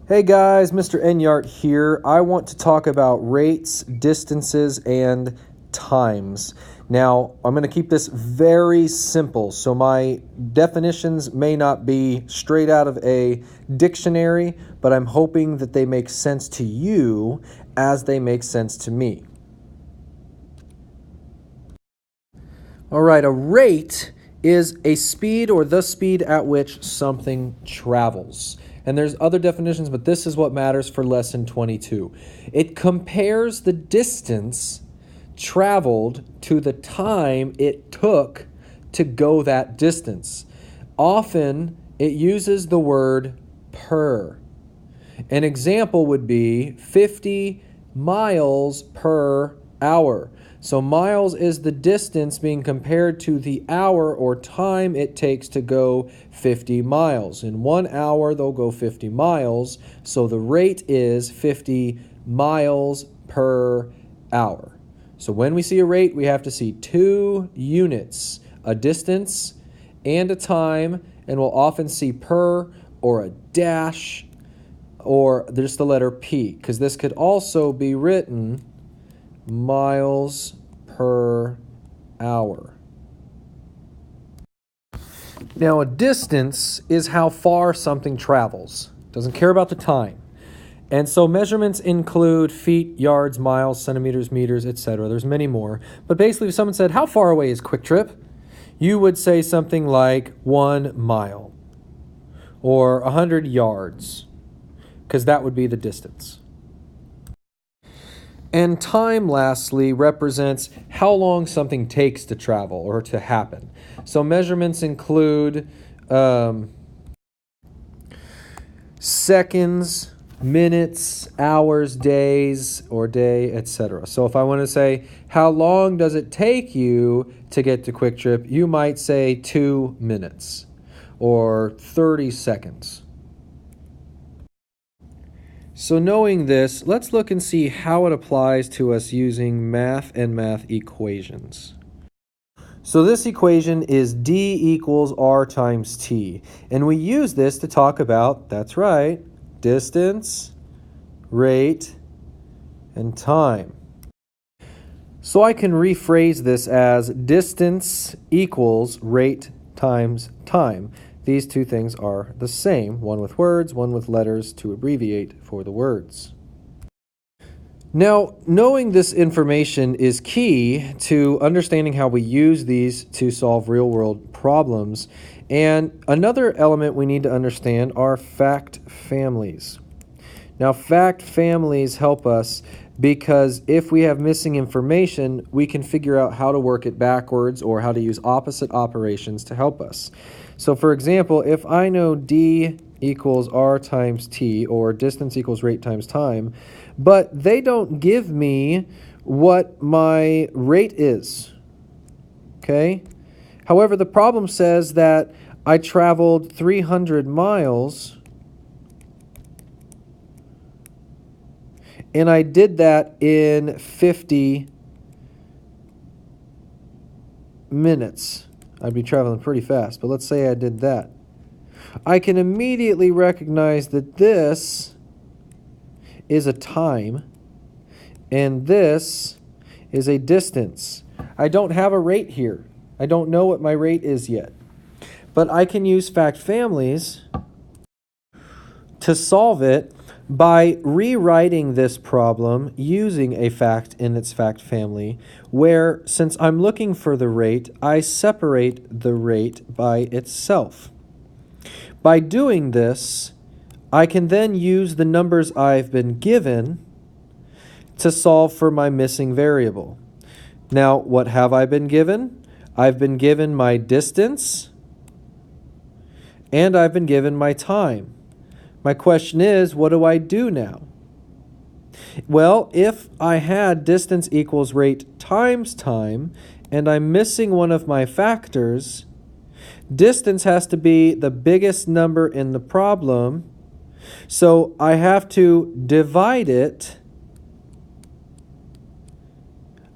Hey guys, Mr. Enyart here. I want to talk about rates, distances, and times. Now, I'm going to keep this very simple, so my definitions may not be straight out of a dictionary, but I'm hoping that they make sense to you as they make sense to me. All right, a rate is a speed or the speed at which something travels. And there's other definitions, but this is what matters for lesson 22. It compares the distance traveled to the time it took to go that distance. Often it uses the word per. An example would be 50 miles per hour. So miles is the distance being compared to the hour or time it takes to go 50 miles. In 1 hour, they'll go 50 miles. So the rate is 50 miles per hour. So when we see a rate, we have to see two units, a distance and a time, and we'll often see per or a dash or just the letter P, because this could also be written miles per hour. Now, a distance is how far something travels. Doesn't care about the time. And so measurements include feet, yards, miles, centimeters, meters, etc. There's many more. But basically, if someone said, how far away is Quick Trip? You would say something like 1 mile or 100 yards, because that would be the distance. And time, lastly, represents how long something takes to travel or to happen. So measurements include seconds, minutes, hours, days, or day, etc. So if I want to say, how long does it take you to get to Quick Trip? You might say 2 minutes or 30 seconds. So knowing this, let's look and see how it applies to us using math and math equations. So this equation is D equals R times T. And we use this to talk about, that's right, distance, rate, and time. So I can rephrase this as distance equals rate times time. These two things are the same, one with words, one with letters to abbreviate for the words. Now, knowing this information is key to understanding how we use these to solve real-world problems. And another element we need to understand are fact families. Now, fact families help us because if we have missing information, we can figure out how to work it backwards or how to use opposite operations to help us. So for example, if I know D equals R times T, or distance equals rate times time, but they don't give me what my rate is, okay? However, the problem says that I traveled 300 miles, and I did that in 50 minutes. I'd be traveling pretty fast, but let's say I did that. I can immediately recognize that this is a time and this is a distance. I don't have a rate here. I don't know what my rate is yet. But I can use fact families to solve it by rewriting this problem using a fact in its fact family, where since I'm looking for the rate, I separate the rate by itself. By doing this, I can then use the numbers I've been given to solve for my missing variable. Now, what have I been given? I've been given my distance and I've been given my time. My question is, what do I do now? Well, if I had distance equals rate times time, and I'm missing one of my factors, distance has to be the biggest number in the problem, so I have to divide it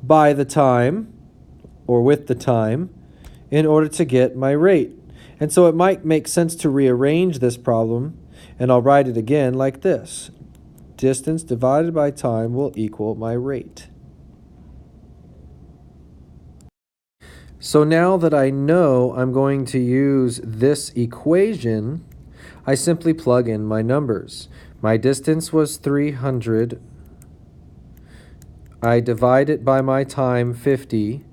by the time, or with the time, in order to get my rate. And so it might make sense to rearrange this problem And I'll write it again like this. Distance divided by time will equal my rate. So now that I know I'm going to use this equation, I simply plug in my numbers. My distance was 300. I divide it by my time, 50.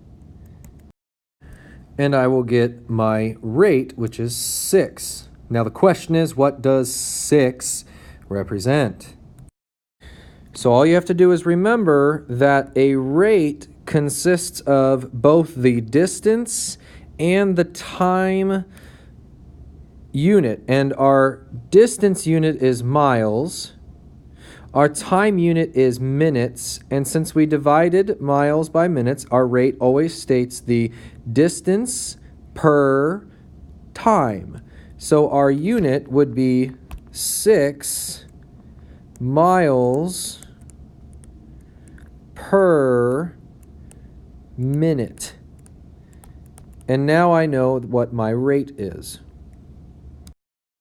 And I will get my rate, which is 6. Now the question is, what does 6 represent? So all you have to do is remember that a rate consists of both the distance and the time unit. And our distance unit is miles. Our time unit is minutes. And since we divided miles by minutes, our rate always states the distance per time. So our unit would be 6 miles per minute. And now I know what my rate is.